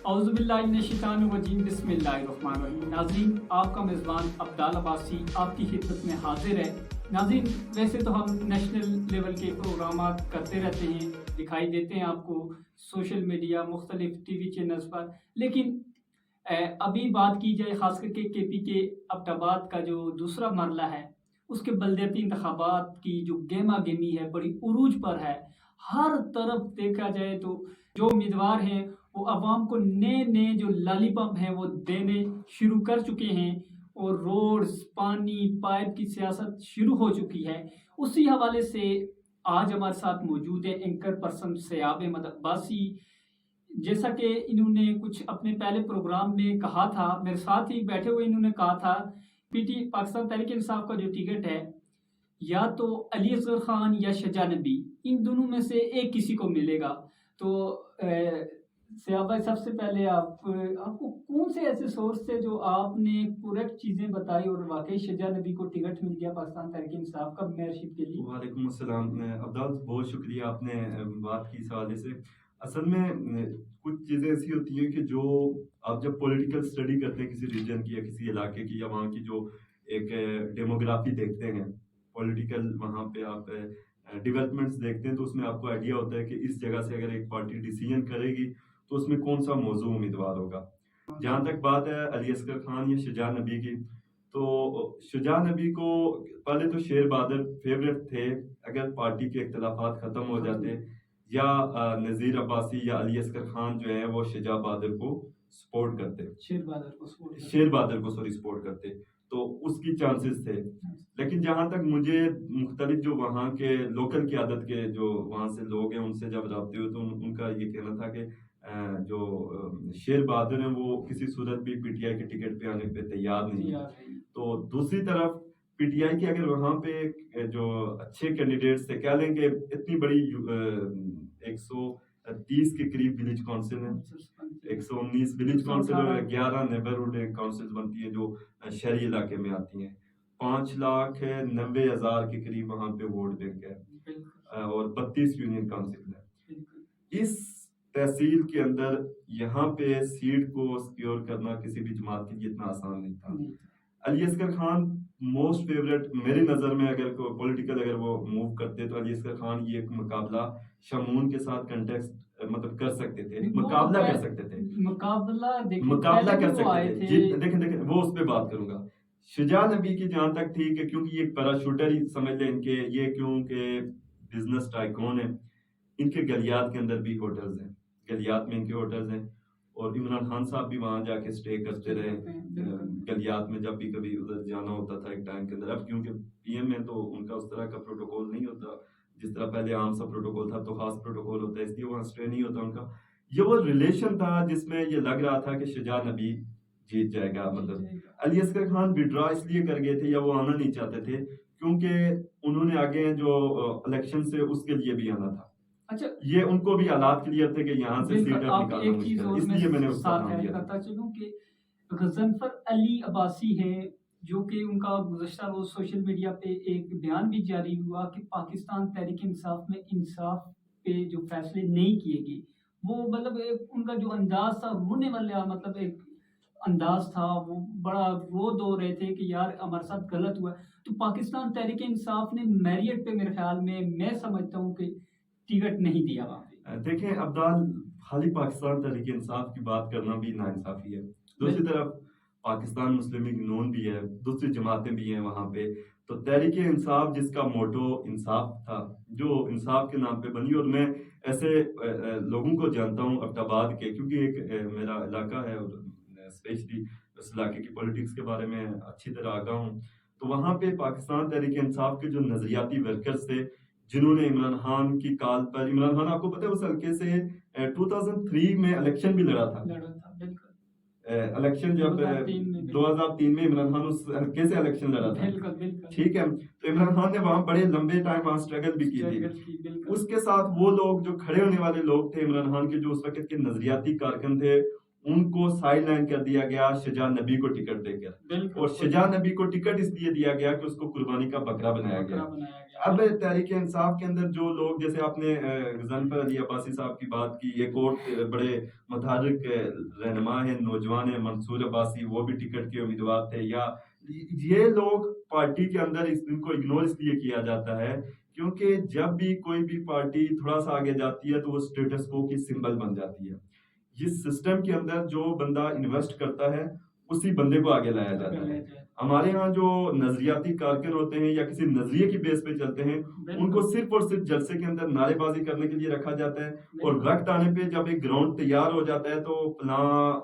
اعوذ باللہ من الشیطان الرجیم بسم اللہ الرحمن الرحیم. ناظرین، آپ کا میزبان عبدال عباسی آپ کی خدمت میں حاضر ہے. ناظرین، ویسے تو ہم نیشنل لیول کے پروگرامات کرتے رہتے ہیں، دکھائی دیتے ہیں آپ کو سوشل میڈیا مختلف ٹی وی چینلز پر، لیکن ابھی بات کی جائے خاص کر کے پی کے ابٹاباد کا جو دوسرا مرحلہ ہے، اس کے بلدیاتی انتخابات کی جو گہما گہمی ہے بڑی عروج پر ہے. ہر طرف دیکھا جائے تو جو امیدوار ہیں وہ عوام کو نئے جو لالی پاپ ہیں وہ دینے شروع کر چکے ہیں، اور روڈز، پانی، پائپ کی سیاست شروع ہو چکی ہے. اسی حوالے سے آج ہمارے ساتھ موجود ہے اینکر پرسن سیاب احمد عباسی. جیسا کہ انہوں نے کچھ اپنے پہلے پروگرام میں کہا تھا، میرے ساتھ ہی بیٹھے ہوئے انہوں نے کہا تھا پاکستان تحریک انصاف کا جو ٹکٹ ہے یا تو علی اصغر خان یا شجاع نبی، ان دونوں میں سے ایک کسی کو ملے گا. تو سیاب بھائی، سب سے پہلے آپ کو کون سے ایسے سورس تھے جو آپ نے کریکٹ چیزیں بتائی اور واقعی شجاع نبی کو ٹکٹ مل گیا پاکستان تحریک انصاف کا میئرشپ کے لیے؟ وعلیکم السلام عبدال، بہت شکریہ آپ نے بات کی اس حوالے سے. اصل میں کچھ چیزیں ایسی ہوتی ہیں کہ جو آپ جب پولیٹیکل اسٹڈی کرتے ہیں کسی ریجن کی یا کسی علاقے کی یا وہاں کی جو ایک ڈیموگرافی دیکھتے ہیں، پولیٹیکل وہاں پہ آپ ڈیولپمنٹس دیکھتے ہیں، تو اس میں آپ کو آئیڈیا ہوتا ہے کہ اس جگہ سے اگر ایک پارٹی ڈیسیژن کرے گی تو اس میں کون سا موضوع امیدوار ہوگا. جہاں تک بات ہے علی اصغر خان یا شجاع نبی کی، تو شجاع نبی کو پہلے تو شیر بہادر فیوریٹ تھے. اگر پارٹی کے اختلافات ختم ہو جاتے یا نذیر عباسی یا علی اصغر خان جو ہیں وہ شجاع بہادر کو سپورٹ کرتے، شیر بہادر کو سپورٹ کرتے، تو اس کی چانسز تھے. لیکن جہاں تک مجھے مختلف جو وہاں کے لوکل قیادت کے جو وہاں سے لوگ ہیں ان سے جب رابطے ہوئے تو ان کا یہ کہنا تھا کہ جو شیر بہادر ہیں وہ کسی صورت بھی پی ٹی آئی کے ٹکٹ پہ آنے پہ تیار نہیں ہے. تو دوسری طرف پی ٹی آئی کے اگر وہاں پہ جو اچھے کینڈیڈیٹس تھے، کہہ لیں کہ اتنی بڑی 130 کے قریب ولیج کونسل ہیں، 119 ولیج کونسل اور 11 نیبرہڈ کونسل بنتی ہیں جو شہری علاقے میں آتی ہیں. 5,90,000 کے قریب وہاں پہ ووٹ بینک ہے اور 32 یونین کونسل ہے. اس تحصیل کے اندر یہاں پہ سیٹ کو سیکیور کرنا کسی بھی جماعت کے لیے اتنا آسان نہیں تھا. علی اصغر خان موسٹ فیوریٹ میری نظر میں، اگر پولیٹیکل اگر وہ موو کرتے تو علی اصغر خان یہ ایک مقابلہ شمعون کے ساتھ کنٹیسٹ مطلب کر سکتے تھے، مقابلہ کر سکتے تھے، مقابلہ کر سکتے تھے. جی دیکھیں وہ اس پہ بات کروں گا. شجاع نبی کی جہاں تک تھی کہ کیونکہ یہ پیراشوٹر ہی سمجھ لیں ان کے، یہ کیونکہ بزنس ٹائکون ہیں، ان کے گلیات کے اندر بھی ہوٹلز ہیں، گلیات میں ان کے ہوٹلز ہیں، اور عمران خان صاحب بھی وہاں جا کے اسٹے کرتے رہے گلیات میں جب بھی کبھی ادھر جانا ہوتا تھا ایک ٹائم کے اندر. اب کیونکہ پی ایم ہے تو ان کا اس طرح کا پروٹوکول نہیں ہوتا جس طرح پہلے عام سا پروٹوکول تھا، تو خاص پروٹوکول ہوتا ہے، اس لیے وہاں اسٹے نہیں ہوتا ان کا. یہ وہ ریلیشن تھا جس میں یہ لگ رہا تھا کہ شجاع نبی جیت جائے گا. مطلب علی اصغر خان وڈرا اس لیے کر گئے تھے یا وہ آنا نہیں چاہتے تھے کیونکہ انہوں نے آگے جو الیکشن سے اس کے لیے بھی آنا تھا. اچھا، یہ ان کو بھی حالات کلیئر تھے کہ یہاں سے سیٹ نکالنا مشکل، اس لیے میں نے اس کا نام لیا. کرتا چلوں کہ غضنفر علی عباسی ہیں، جو کہ ان کا گزشتہ روز سوشل میڈیا پہ ایک بیان بھی جاری ہوا کہ پاکستان تحریک انصاف میں انصاف پہ جو فیصلے نہیں کیے گئے، وہ مطلب ان کا جو انداز تھا رونے والا، مطلب ایک انداز تھا، وہ بڑا رو دو رہے تھے کہ یار ہمارے ساتھ غلط ہوا. تو پاکستان تحریک انصاف نے میریٹ پہ میرے خیال میں سمجھتا ہوں کہ ٹکٹ نہیں دیا وہاں پہ. دیکھیں عبدال، خالی پاکستان تحریک انصاف کی بات کرنا بھی ناانصافی ہے. دوسری طرف پاکستان مسلم لیگ نون بھی ہے، دوسری جماعتیں بھی ہیں وہاں پہ. تو تحریک انصاف جس کا موٹو انصاف تھا، جو انصاف کے نام پہ بنی، اور میں ایسے لوگوں کو جانتا ہوں ابٹاباد کے، کیونکہ ایک میرا علاقہ ہے اور اسپیشلی اس علاقے کی پولیٹکس کے بارے میں اچھی طرح آگاہ ہوں. تو وہاں پہ پاکستان تحریک انصاف کے جو نظریاتی ورکرز تھے جنہوں نے عمران خان کی کال پر، عمران خان آپ کو پتہ ہے اس حلقے سے 2003 میں الیکشن بھی لڑا تھا. الیکشن جب 2003 میں عمران خان اس حلقے سے الیکشن لڑا تھا، ٹھیک ہے. تو عمران خان نے وہاں بڑے لمبے ٹائم وہاں اسٹرگل بھی کی تھی. اس کے ساتھ وہ لوگ جو کھڑے ہونے والے لوگ تھے عمران خان کے، جو اس وقت کے نظریاتی کارکن تھے، ان کو سائڈ لائن کر دیا گیا شجاع نبی کو ٹکٹ دے کر, اور شجاع نبی کو ٹکٹ اس لیے دیا گیا کہ اس کو قربانی کا بکرا بنایا گیا. اب تحریک انصاف کے اندر جو لوگ, جیسے آپ نے غضنفر علی عباسی صاحب کی بات کی, ایک اور بڑے متحرک رہنما ہیں, نوجوان ہیں, منصور عباسی, وہ بھی ٹکٹ کے امیدوار تھے. یا یہ لوگ پارٹی کے اندر ان کو اگنور اس لیے کیا جاتا ہے کیونکہ جب بھی کوئی بھی پارٹی تھوڑا سا آگے جاتی ہے تو وہ اسٹیٹس کو کی سمبل بن جاتی ہے. جس سسٹم کے اندر جو بندہ انویسٹ کرتا ہے اسی بندے کو آگے لایا جاتا ہے. ہمارے ہاں جو نظریاتی کارکن ہوتے ہیں یا کسی نظریے کی بیس پہ چلتے ہیں, ان کو صرف اور صرف جلسے کے اندر نعرے بازی کرنے کے لیے رکھا جاتا ہے, اور وقت آنے پہ جب ایک گراؤنڈ تیار ہو جاتا ہے تو فلاں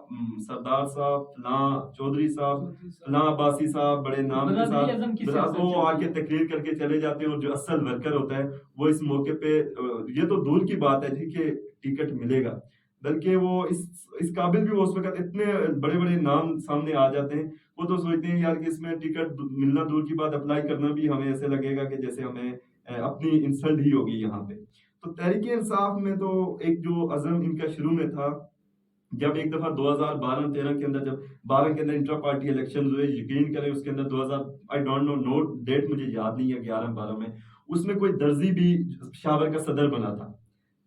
سردار صاحب, فلاں چودھری صاحب, فلاں عباسی صاحب بڑے نام کے ساتھ وہ آ کے تقریر کر کے چلے جاتے ہیں, اور جو اصل ورکر ہوتا ہے وہ اس موقع پہ, یہ تو دور کی بات ہے جی کہ ٹکٹ ملے گا, بلکہ وہ اس قابل بھی وہ اس وقت اتنے بڑے بڑے نام سامنے آ جاتے ہیں, وہ تو سوچتے ہیں یار کہ اس میں ٹکٹ ملنا دور کی بات, اپلائی کرنا بھی ہمیں ایسے لگے گا کہ جیسے ہمیں اپنی انسلٹ ہی ہوگی یہاں پہ. تو تحریک انصاف میں تو ایک جو عزم ان کا شروع میں تھا, جب ایک دفعہ 2012-13 کے اندر, جب 12 کے اندر انٹرا پارٹی الیکشن ہوئے, یقین کریں اس کے اندر 2000 آئی ڈونٹ نو ڈیٹ مجھے یاد نہیں ہے, 11-12 میں اس میں کوئی درزی بھی پشاور کا صدر بنا تھا.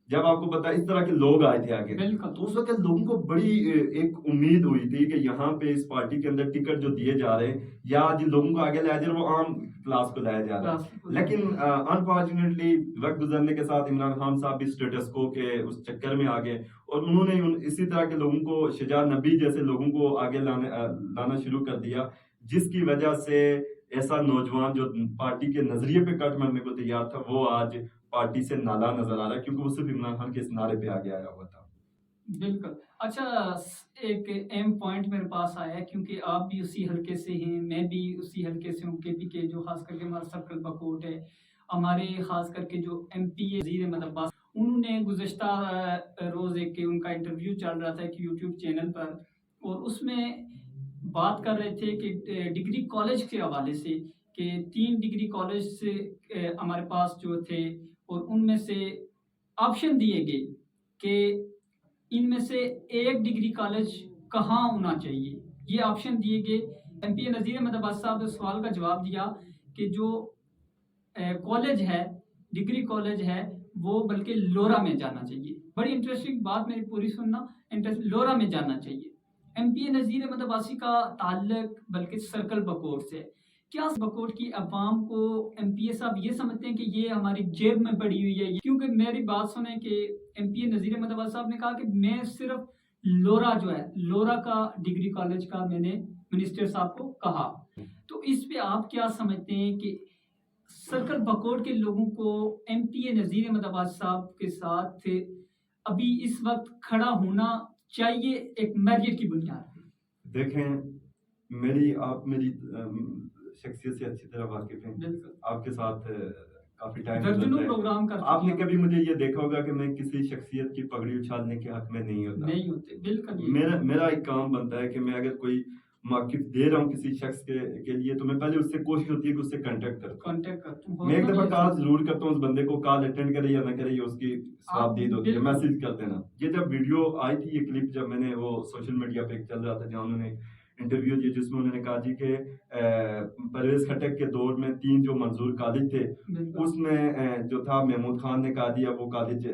جب آپ کو پتا اس طرح کے لوگ آئے تھے آگے, تو اس وقت لوگوں کو بڑی ایک امید ہوئی تھی کہ یہاں پہ اس پارٹی کے اندر ٹکٹ جو دیے جا رہے ہیں یا جن لوگوں کو آگے لایا جا رہا ہے وہ عام کلاس کو لایا جا رہا ہے. لیکن انفارچونیٹلی وقت گزرنے کے ساتھ عمران خان صاحب بھی اسٹیٹس کو کے اس چکر میں آگے, اور انہوں نے اسی طرح کے لوگوں کو, شجاع نبی جیسے لوگوں کو آگے لانا شروع کر دیا, جس کی وجہ سے ایسا نوجوان جو پارٹی کے نظریے پہ کٹ مرنے کو تیار تھا وہ آج پارٹی سے نالا نظر آ رہا ہے, کیونکہ وہ صرف عمران خان کے اس نعرے پہ آگے آیا ہوا تھا. بالکل. اچھا, ایک اہم پوائنٹ میرے پاس آیا ہے, کیونکہ آپ بھی اسی حلقے سے ہیں, میں بھی اسی حلقے سے ہوں, کے پی کے, جو خاص کر کے ہمارا سرکل بکوٹ ہے. ہمارے خاص کر کے جو ایم پی وزیر احمد عباس, انہوں نے گزشتہ روز ایک ان کا انٹرویو چل رہا تھا ایک یوٹیوب چینل پر, اور اس میں بات کر رہے تھے کہ ڈگری کالج کے حوالے سے, کہ 3 ڈگری کالج سے ہمارے پاس جو تھے, اور ان میں سے آپشن دیے گئے کہ ان میں سے ایک ڈگری کالج کہاں ہونا چاہیے. یہ آپشن دیے گئے. ایم پی نذیر احمد عباس صاحب نے سوال کا جواب دیا کہ جو کالج ہے, ڈگری کالج ہے, وہ بلکہ لورا میں جانا چاہیے. بڑی انٹرسٹنگ بات, میری پوری سننا, لورا میں جانا چاہیے. ایم پی نذیر احمد عباسی کا تعلق بلکہ سرکل بکوٹ سے. کیا بکوٹ کی عوام کو ایم پی اے صاحب یہ سمجھتے ہیں کہ یہ ہماری جیب میں پڑی ہوئی ہے؟ کیونکہ میری بات سنیں کہ ایم پی اے نذیر احمد عباس صاحب نے کہا کہ میں صرف لورا جو ہے, لورا کا ڈگری کالج کا میں نے منسٹر صاحب کو کہا. تو اس پہ آپ کیا سمجھتے ہیں کہ سرکل بکوٹ کے لوگوں کو ایم پی اے نذیر احمد عباس صاحب کے ساتھ ابھی اس وقت کھڑا ہونا چاہیے ایک میرٹ کی بنیاد پہ؟ دیکھیں, آپ میری شخصیت سے اچھی طرح واقف ہیں, آپ کے ساتھ کافی ٹائم پروگرام کرتے ہیں. آپ نے کبھی مجھے یہ دیکھا ہوگا کہ میں کسی شخصیت کی پگڑی اچھالنے کے حق میں نہیں ہوتے. بالکل. میرا ایک کام بنتا ہے کہ میں اگر کوئی موقف دے رہا ہوں کسی شخص کے لیے تو میں پہلے اس سے کوشش ہوتی ہے کہ اس سے کانٹیکٹ کرتا ہوں. میں ایک دفعہ کال ضرور کرتا ہوں اس بندے کو, کال اٹینڈ کرے یا نہ کرے یہ اس کی ثوابدید ہوتی ہے, میسج کر دینا. یہ جب ویڈیو آئی تھی, یہ کلپ جب میں نے وہ سوشل میڈیا پہ چل رہا تھا جہاں انہوں نے انٹرویو دیا جس میں انہوں نے کہا جی کہ پرویز خٹک کے دور میں 3 جو منظور کالج تھے اس میں جو تھا محمود خان نے کہا دیا وہ کالج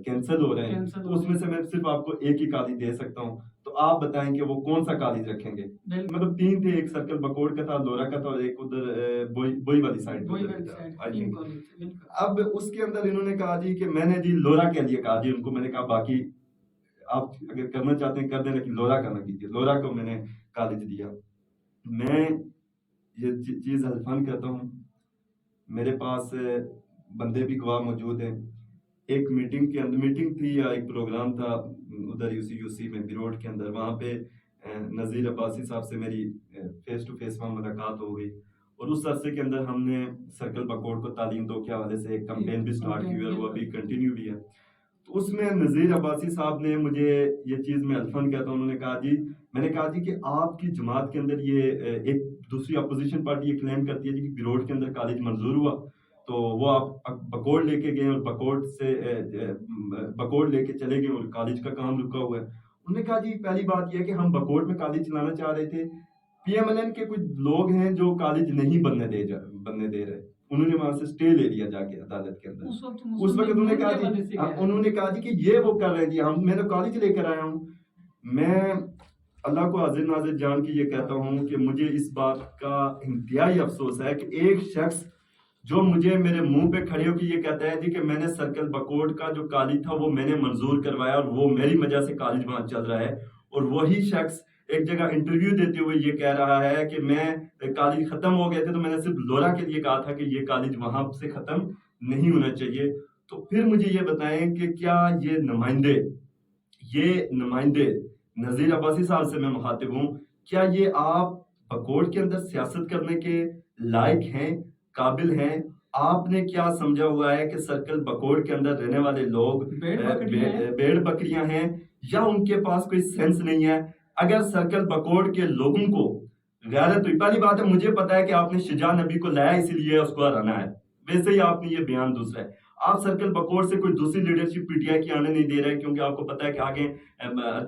کینسل ہو رہے ہیں, تو اس میں سے میں صرف آپ کو ایک ہی کالج دے سکتا ہوں, تو آپ بتائیں کہ وہ کون سا کالج رکھیں گے. مطلب 3 تھے, ایک سرکل بکوٹ کا تھا, لورا کا تھا, اور ایک ادھر بوئی والی سائڈ. اب اس کے اندر انہوں نے کہا جی کہ میں نے جی لورا کے لیے کہا جی ان کو, میں نے کہا باقی آپ اگر کرنا چاہتے ہیں کر دیں, لیکن لورا کا نہ کیجیے. لورا کو میں نے کالج دیا. میں یہ چیز حلفان کہتا ہوں, میرے پاس بندے بھی گواہ موجود ہیں. ایک میٹنگ تھی یا ایک پروگرام تھا ادھر یو سی میں بیروٹ کے اندر, وہاں پہ نذیر عباسی صاحب سے میری فیس ٹو فیس وہاں ملاقات ہو گئی, اور اس عرصے کے اندر ہم نے سرکل بکوٹ کو تعلیم دو کے حوالے سے ایک کمپین بھی سٹارٹ کی ہے, اور وہ ابھی کنٹینیو بھی ہے. تو اس میں نذیر عباسی صاحب نے مجھے یہ چیز میں الفن کہتا ہوں, انہوں نے کہا جی, میں نے کہا جی کہ آپ کی جماعت کے اندر یہ ایک دوسری اپوزیشن پارٹی یہ کلیم کرتی ہے جی کہ بیروٹ کے اندر کالج منظور ہوا, تو وہ آپ بکوٹ لے کے گئے اور بکوٹ لے کے چلے گئے اور کالج کا کام رکا ہوا ہے. انہوں نے کہا جی پہلی بات یہ ہے کہ ہم بکوٹ میں کالج چلانا چاہ رہے تھے، پی ایم ایل این کے کچھ لوگ ہیں جو کالج نہیں بننے دے رہے، انہوں نے وہاں سے سٹے لے لیا جا کے عدالت کے اندر. اس وقت انہوں نے کہا جی کہ یہ وہ کر رہے تھے، میں تو کالج لے کر آیا ہوں. میں اللہ کو حاضر ناظر جان کے یہ کہتا ہوں کہ مجھے اس بات کا انتہائی افسوس ہے کہ ایک شخص جو مجھے میرے منہ پہ کھڑے ہو کے یہ کہتا ہے جی کہ میں نے سرکل بکوٹ کا جو کالج تھا وہ میں نے منظور کروایا اور وہ میری وجہ سے کالج وہاں چل رہا ہے، اور وہی شخص ایک جگہ انٹرویو دیتے ہوئے یہ کہہ رہا ہے کہ میں کالج ختم ہو گئے تھے تو میں نے صرف لورا کے لیے کہا تھا کہ یہ کالج وہاں سے ختم نہیں ہونا چاہیے. تو پھر مجھے یہ بتائیں کہ کیا یہ نمائندے نذیر عباسی صاحب سے میں مخاطب ہوں، کیا یہ آپ بکوٹ کے اندر سیاست کرنے کے لائق ہیں، قابل ہیں؟ آپ نے کیا سمجھا ہوا ہے کہ سرکل بکوٹ کے اندر رہنے والے لوگ بیڑ بکریاں ہیں، یا ان کے پاس کوئی سینس نہیں ہے؟ اگر سرکل بکوٹ کے لوگوں کو غیرت ہوئی، پہلی بات ہے مجھے پتا ہے کہ آپ نے شجاع نبی کو لایا اسی لیے اس کو ہرانا ہے، ویسے ہی آپ نے یہ بیان دوسرا ہے. آپ سرکل بکوٹ سے کوئی دوسری لیڈرشپ پی ٹی آئی کی آنے نہیں دے رہے، کیونکہ آپ کو پتا ہے کہ آگے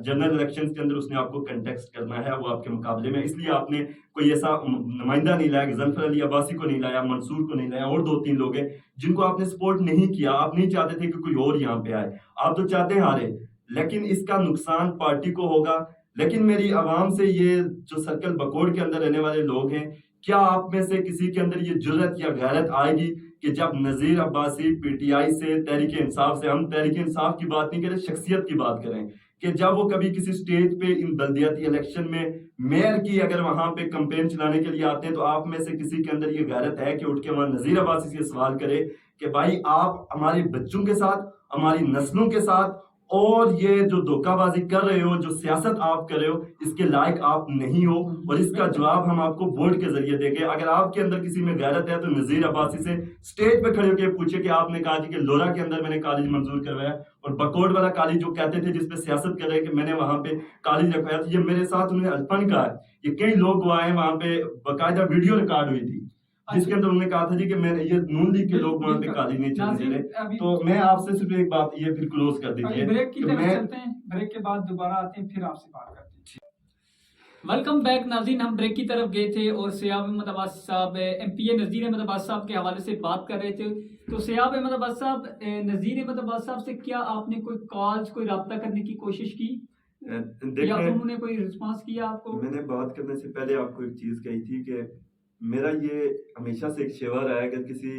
جنرل الیکشنز کے اندر اس نے آپ کو کنٹیکسٹ کرنا ہے وہ آپ کے مقابلے میں، اس لیے آپ نے کوئی ایسا نمائندہ نہیں لایا، غضنفر علی عباسی کو نہیں لایا، منصور کو نہیں لایا، اور 2-3 لوگ ہیں جن کو آپ نے سپورٹ نہیں کیا. آپ نہیں چاہتے تھے کہ کوئی اور یہاں پہ آئے، آپ تو چاہتے ہیں ہارے، لیکن اس کا نقصان پارٹی کو ہوگا. لیکن میری عوام سے یہ جو سرکل بکوٹ کے اندر رہنے والے لوگ ہیں، کیا آپ میں سے کسی کے اندر یہ جرت یا غیرت آئے گی کہ جب Nazir Abbasi P T I سے، تحریک انصاف سے، ہم تحریک انصاف کی بات نہیں کریں، شخصیت کی بات کریں، کہ جب وہ کبھی کسی سٹیج پہ ان بلدیاتی الیکشن میں میئر کی اگر وہاں پہ کمپین چلانے کے لیے آتے ہیں، تو آپ میں سے کسی کے اندر یہ غیرت ہے کہ اٹھ کے وہاں نذیر عباسی سے سوال کرے کہ بھائی آپ ہمارے بچوں کے ساتھ، ہماری نسلوں کے ساتھ، اور یہ جو دھوکہ بازی کر رہے ہو، جو سیاست آپ کر رہے ہو، اس کے لائق آپ نہیں ہو، اور اس کا جواب ہم آپ کو ووٹ کے ذریعے دیں گے. اگر آپ کے اندر کسی میں غیرت ہے تو نذیر عباسی سے سٹیج پہ کھڑے ہو کے پوچھے کہ آپ نے کہا جی کہ لورا کے اندر میں نے کالج منظور کروایا، اور بکوٹ والا کالج جو کہتے تھے جس پہ سیاست کر رہے کہ میں نے وہاں پہ کالج رکھوایا، تو یہ میرے ساتھ انہوں نے الپن کہا ہے، یہ کئی لوگ وہ آئے وہاں پہ، باقاعدہ ویڈیو ریکارڈ ہوئی تھی جس کے اندر انہوں نے کہا تھا جی کہ میں نے یہ نون لیگ کے لوگ وہاں پہ کالج نہیں چلنے دے رہے. تو میں آپ سے صرف ایک بات یہ پھر کلوز کر دیجیے، بریک کی طرف چلتے ہیں، بریک کے بعد دوبارہ آتے ہیں، پھر آپ سے بات کرتے ہیں. ویلکم بیک ناظرین، ہم بریک کی طرف گئے تھے اور سیاب احمد عباس صاحب ایم پی اے نذیر احمد عباس صاحب کے حوالے سے بات کر رہے تھے. تو سیاب احمد عباس صاحب، نذیر احمد عباس صاحب سے کیا آپ نے کوئی کالز، کوئی رابطہ کرنے کی کوشش کی، یا انہوں نے کوئی رسپانس کیا آپ کو؟ میں نے بات کرنے سے پہلے آپ کو ایک چیز کہی تھی کہ میرا یہ ہمیشہ سے ایک شیوا رہا ہے کہ کسی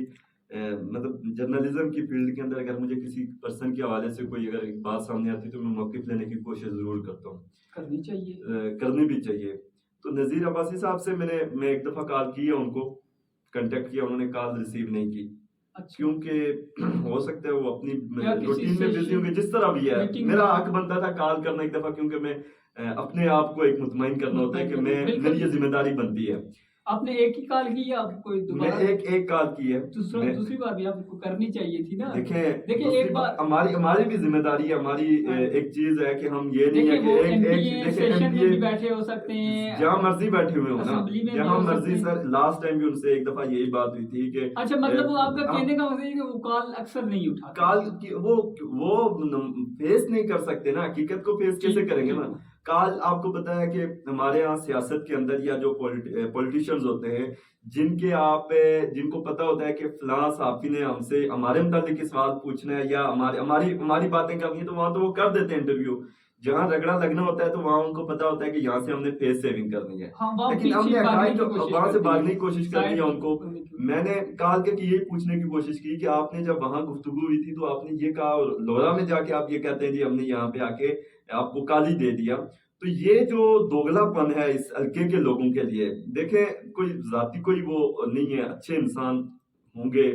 مطلب جرنلزم کی فیلڈ کے اندر اگر مجھے کسی پرسن کے حوالے سے کوئی اگر ایک بات سامنے آتی تو میں موقف لینے کی کوشش ضرور کرتا ہوں، کرنی بھی چاہیے. تو نذیر عباسی صاحب سے میں ایک دفعہ کال کی ہے، ان کو کنٹیکٹ کیا، انہوں نے کال ریسیو نہیں کی، کیونکہ ہو سکتا ہے وہ اپنی روٹین میں بزی ہوں گے، جس طرح بھی ہے. میرا حق بنتا تھا کال کرنا ایک دفعہ، کیونکہ میں اپنے آپ کو ایک مطمئن کرنا ہوتا ہے کہ میری یہ ذمہ داری بنتی ہے. آپ نے ایک ہی کال کی یا آپ کوئی دوبارہ؟ میں ایک کال کی ہے، دوسری بار بھی آپ کو کرنی چاہیے تھی نا. دیکھیں ایک بار ہماری بھی ذمہ داری ہے، ہماری ایک چیز ہے کہ ہم یہ نہیں ہے کہ بیٹھے ہو سکتے ہیں جہاں مرضی بیٹھے ہوئے ہوں نا، جہاں مرضی. سر لاسٹ ٹائم بھی ان سے ایک دفعہ یہی بات ہوئی تھی کہ اچھا مطلب وہ آپ کا کہنے کا مطلب ہے کہ وہ کال اکثر نہیں اٹھا، کال وہ فیس نہیں کر سکتے نا، حقیقت کو فیس کیسے کریں گے نا. کال آپ کو پتا ہے کہ ہمارے ہاں سیاست کے اندر یا جو پولیٹیشینز ہوتے ہیں جن کو پتا ہوتا ہے کہ فلاں صحافی نے ہم سے ہمارے متعلق سوال پوچھنا ہے یا ہماری باتیں کرنی ہے، تو وہاں تو وہ کر دیتے ہیں انٹرویو. جہاں رگڑا لگنا ہوتا ہے تو وہاں ان کو پتا ہوتا ہے کہ یہاں سے ہم نے فیس سیونگ کرنی ہے، لیکن ہم نے وہاں سے بھاگنے کی کوشش کرنی ہے ان کو. میں نے کال کر کے یہی پوچھنے کی کوشش کی کہ آپ نے جب وہاں گفتگو ہوئی تھی تو آپ نے یہ کہا، اور لورا میں جا کے آپ یہ کہتے ہیں جی ہم نے یہاں پہ آ کے آپ کو کالی دے دیا. تو یہ جو دوگلا پن ہے اس حلقے کے لوگوں کے لیے، دیکھیں کوئی ذاتی کوئی وہ نہیں ہے، اچھے انسان ہوں گے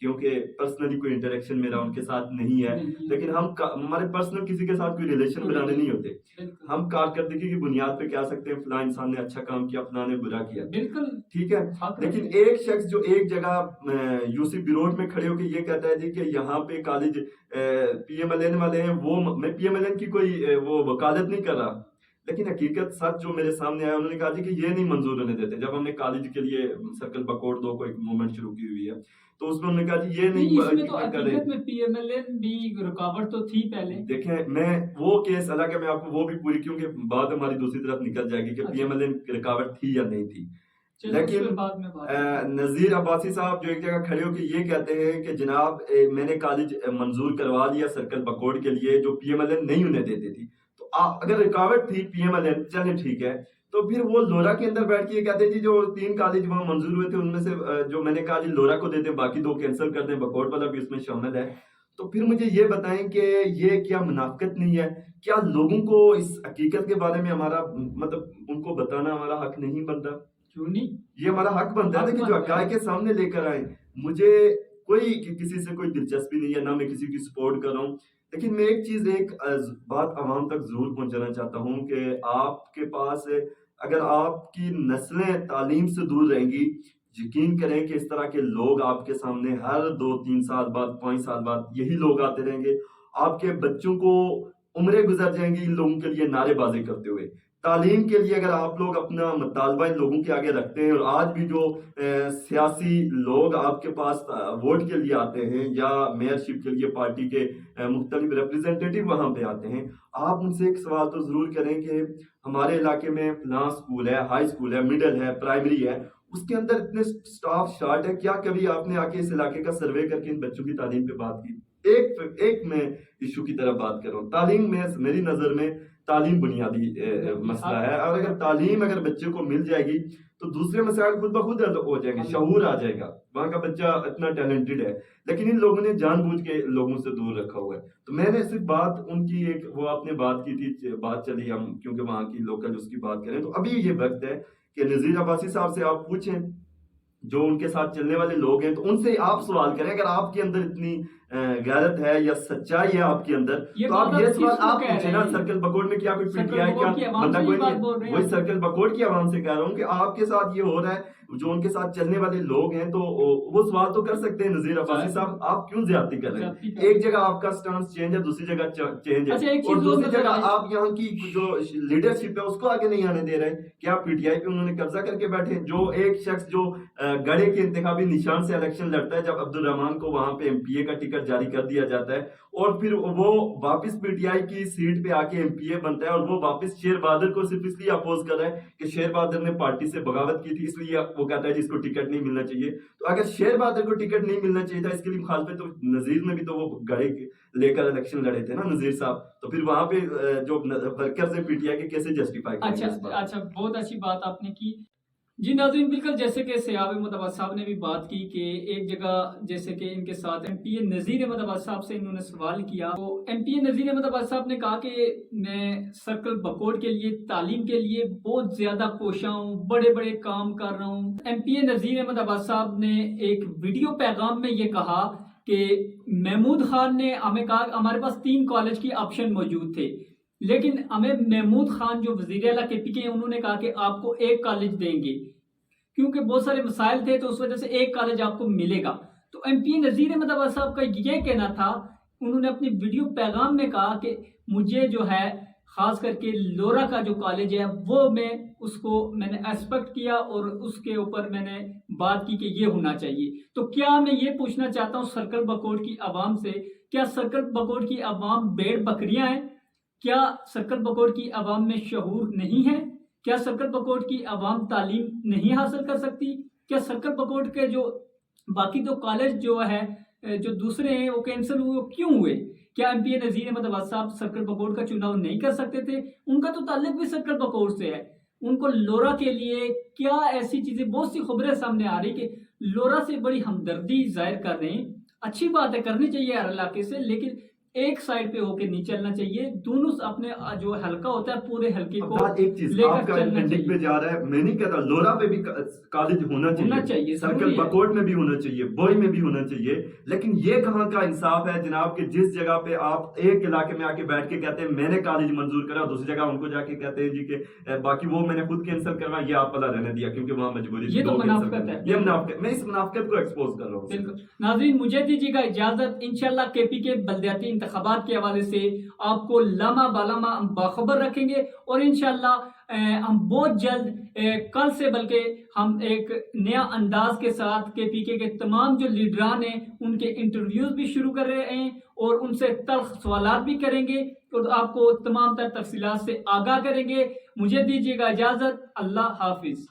کیونکہ پرسنلی کوئی انٹریکشن میرا ان کے ساتھ نہیں ہے، لیکن ہمارے پرسنل کسی کے ساتھ کوئی ریلیشن بنانے نہیں ہوتے. ہم کارکردگی کی بنیاد پہ کہہ سکتے ہیں فلاں انسان نے اچھا کام کیا، فلاں نے برا کیا، بالکل ٹھیک ہے. لیکن ایک شخص جو ایک جگہ یو سی بیروٹ میں کھڑے ہو کے یہ کہتا ہے جی کہ یہاں پہ college P M L N والے ہیں، وہ میں پی ایم ایل این کی کوئی وہ وکالت نہیں کر رہا، لیکن حقیقت سچ جو میرے سامنے آیا انہوں نے کہا جی کہ یہ نہیں منظور ہونے دیتے. جب ہم نے کالج کے لیے سرکل بکوٹ 2 کو ایک موومنٹ شروع کی ہوئی ہے تو اس میں انہوں نے کہا جی یہ نہیں، اس میں تو نہیں کریں. حقیقت میں پی ایم ایل این بھی رکاوٹ تو تھی پہلے. دیکھیں میں وہ کیس حالانکہ میں آپ کو وہ بھی پوری کیونکہ بات ہماری دوسری طرف نکل جائے گی کہ پی ایم ایل این رکاوٹ تھی یا نہیں تھی. لیکن نذیر عباسی صاحب جو ایک جگہ کھڑے ہو کے یہ کہتے ہیں کہ جناب میں نے کالج منظور کروا لیا سرکل بکوڑ کے لیے جو پی ایم ایل این نہیں انہیں دیتے تھی. تو اگر رکاوٹ تھی پی ایم ایل این چلیں ٹھیک ہے تو پھر وہ لورا کے اندر بیٹھ کے یہ کہتے ہیں جی جو 3 کالج وہاں منظور ہوئے تھے ان میں سے جو میں نے کہا جی لورا کو دیتے ہیں باقی 2 کینسل کر دیں بکوڑ والا بھی اس میں شامل ہے. تو پھر مجھے یہ بتائیں کہ یہ کیا منافقت نہیں ہے؟ کیا لوگوں کو اس حقیقت کے بارے میں ہمارا مطلب ان کو بتانا ہمارا حق نہیں بنتا؟ کیوں نہیں؟ یہ ہمارا حق بنتا ہے کہ جو حقائق کے سامنے لے کر آئیں. مجھے کوئی کسی سے کوئی دلچسپی نہیں ہے نہ میں کسی کی سپورٹ کر رہا ہوں. لیکن میں ایک چیز ایک بات عوام تک ضرور پہنچانا چاہتا ہوں کہ آپ کے پاس اگر آپ کی نسلیں تعلیم سے دور رہیں گی یقین کریں کہ اس طرح کے لوگ آپ کے سامنے ہر 2-3 سال بعد 5 سال بعد یہی لوگ آتے رہیں گے. آپ کے بچوں کو عمریں گزر جائیں گی ان لوگوں کے لیے نعرے بازی کرتے ہوئے. تعلیم کے لیے اگر آپ لوگ اپنا مطالبہ ان لوگوں کے آگے رکھتے ہیں اور آج بھی جو سیاسی لوگ آپ کے پاس ووٹ کے لیے آتے ہیں یا میئرشپ کے لیے پارٹی کے مختلف ریپریزنٹیٹیو وہاں پہ آتے ہیں آپ ان سے ایک سوال تو ضرور کریں کہ ہمارے علاقے میں فلاں سکول ہے ہائی سکول ہے مڈل ہے پرائمری ہے اس کے اندر اتنے سٹاف شارٹ ہے کیا کبھی آپ نے آ کے اس علاقے کا سروے کر کے ان بچوں کی تعلیم پہ بات کی؟ ایک میں ایشو کی طرف بات کر رہا ہوں. تعلیم میں میری نظر میں تعلیم بنیادی مسئلہ ہے اور اگر تعلیم اگر بچے کو مل جائے گی تو دوسرے مسائل خود بخود ہو جائیں گے. شعور آ جائے گا. وہاں کا بچہ اتنا ٹیلنٹڈ ہے لیکن ان لوگوں نے جان بوجھ کے لوگوں سے دور رکھا ہوا ہے. تو میں نے صرف بات ان کی ایک وہ آپ نے بات کی تھی بات چلی ہم کیونکہ وہاں کی لوکل اس کی بات کریں تو ابھی یہ وقت ہے کہ نذیر عباسی صاحب سے آپ پوچھیں جو ان کے ساتھ چلنے والے لوگ ہیں تو ان سے آپ سوال کریں اگر آپ کے اندر اتنی غیرت ہے یا سچائی ہے آپ کے اندر تو آپ یہ سوال آپ پوچھیں نا سرکل بکوڑ میں کیا کوئی پی ٹی آئی کیا بندہ کوئی نہیں. وہی سرکل بکوڑ کی عوام سے کہہ رہا ہوں کہ آپ کے ساتھ یہ ہو رہا ہے جو ان کے ساتھ چلنے والے لوگ ہیں تو وہ سوال تو کر سکتے ہیں نذیر عباسی صاحب آپ کیوں زیادتی کر رہے ہیں؟ ایک جگہ آپ کا سٹانس چینج ہے دوسری جگہ چینج ہے اور دوسری جگہ آپ یہاں کی جو لیڈرشپ ہے اس کو آگے نہیں آنے دے رہے. کیا پی ٹی آئی پہ انہوں نے قبضہ کر کے بیٹھے؟ جو ایک شخص جو گڑھے کے انتخابی نشان سے الیکشن لڑتا ہے جب عبد الرحمان کو وہاں پہ ایم پی اے کا ٹکٹ جاری کر دیا جاتا ہے اور پھر وہ واپس پی ٹی آئی کی سیٹ پہ آ کے ایم پی اے بنتا ہے اور وہ واپس شیر بہادر کو صرف اس لیے اپوز کر رہا ہے کہ شیر بہادر نے پارٹی سے بغاوت کی تھی اس لیے وہ کہتا ہے جس کو ٹکٹ نہیں ملنا چاہیے. تو اگر شیر بہادر کو ٹکٹ نہیں ملنا چاہیے تھا اس کے لیے مخالفت تو نذیر نے بھی تو وہ گڑھے لے کر الیکشن لڑے تھے نا نذیر صاحب. تو پھر وہاں پہ جو ورکرز ہیں پی ٹی آئی کے کیسے جسٹیفائی کریں گے؟ اچھا بہت اچھی بات آپ نے کی. جی ناظرین بالکل جیسے کہ سیاب احمد عباس صاحب نے بھی بات کی کہ ایک جگہ جیسے کہ ان کے ساتھ ایم پی اے نذیر احمد عباس صاحب سے انہوں نے سوال کیا تو ایم پی اے نذیر احمد عباس صاحب نے کہا کہ میں سرکل بکوڑ کے لیے تعلیم کے لیے بہت زیادہ کوشاں ہوں بڑے بڑے کام کر رہا ہوں. ایم پی اے نذیر احمد عباس صاحب نے ایک ویڈیو پیغام میں یہ کہا کہ محمود خان نے ہمیں کہا ہمارے پاس 3 کالج کی آپشن موجود تھے لیکن ہمیں محمود خان جو وزیر اعلیٰ کے پی کے ہیں انہوں نے کہا کہ آپ کو 1 کالج دیں گے کیونکہ بہت سارے مسائل تھے تو اس وجہ سے 1 کالج آپ کو ملے گا. تو ایم پی اے نذیر احمد عباس صاحب کا یہ کہنا تھا انہوں نے اپنی ویڈیو پیغام میں کہا کہ مجھے جو ہے خاص کر کے لورا کا جو کالج ہے وہ میں اس کو میں نے ایکسپیکٹ کیا اور اس کے اوپر میں نے بات کی کہ یہ ہونا چاہیے. تو کیا میں یہ پوچھنا چاہتا ہوں سرکل بکوڑ کی عوام سے کیا سرکل بکوڑ کی عوام بھیڑ بکریاں ہیں؟ کیا سرکل بکوڑ کی عوام میں شعور نہیں ہے؟ کیا سرکل بکوڑ کی عوام تعلیم نہیں حاصل کر سکتی؟ کیا سرکل بکوڑ کے جو باقی 2 کالج جو ہے جو دوسرے ہیں وہ کینسل ہوئے کیوں ہوئے؟ کیا ایم پی اے نذیر احمد عباس صاحب سرکل بکوڑ کا چناؤ نہیں کر سکتے تھے؟ ان کا تو تعلق بھی سرکل بکوڑ سے ہے. ان کو لورا کے لیے کیا ایسی چیزیں بہت سی خبریں سامنے آ رہی کہ لورا سے بڑی ہمدردی ظاہر کر رہے ہیں. اچھی بات ہے کرنی چاہیے ہر علاقے سے لیکن ایک سائڈ پہ ہو کے نہیں چلنا چاہیے. دونوں اپنے جو حلقہ ہوتا ہے پورے حلقے کو ایک چیز آپ کا انڈک پہ جا رہا ہے. میں نہیں کہتا لورا پہ بھی کالج ہونا چاہیے سرکل بکوڑ میں بھی ہونا چاہیے بوئی میں بھی ہونا چاہیے لیکن یہ کہاں کا انصاف ہے جناب کہ جس جگہ پہ آپ ایک علاقے میں آ کے بیٹھ کے کہتے ہیں میں نے کالج منظور کرا دوسری جگہ ان کو جا کے کہتے ہیں جی کہ باقی وہ میں نے خود کینسل کروا یہ آپ والا رہنے دیا کیونکہ وہاں مجبوری یہ تو منافقت ہے. یہ منافقت میں اس منافقت کو ایکسپوز کر رہا ہوں. ناظرین مجھے دیجیے گا اجازت انشاءاللہ کے پی کے بلدیاتی انتخابات کے حوالے سے آپ کو لمحہ بالمحہ ہم باخبر رکھیں گے، اور انشاءاللہ ہم بہت جلد کل سے بلکہ ہم ایک نیا انداز کے ساتھ کے پی کے تمام جو لیڈران ہیں ان کے انٹرویوز بھی شروع کر رہے ہیں اور ان سے تلخ سوالات بھی کریں گے اور آپ کو تمام تر تفصیلات سے آگاہ کریں گے۔ مجھے دیجیے گا اجازت، اللہ حافظ۔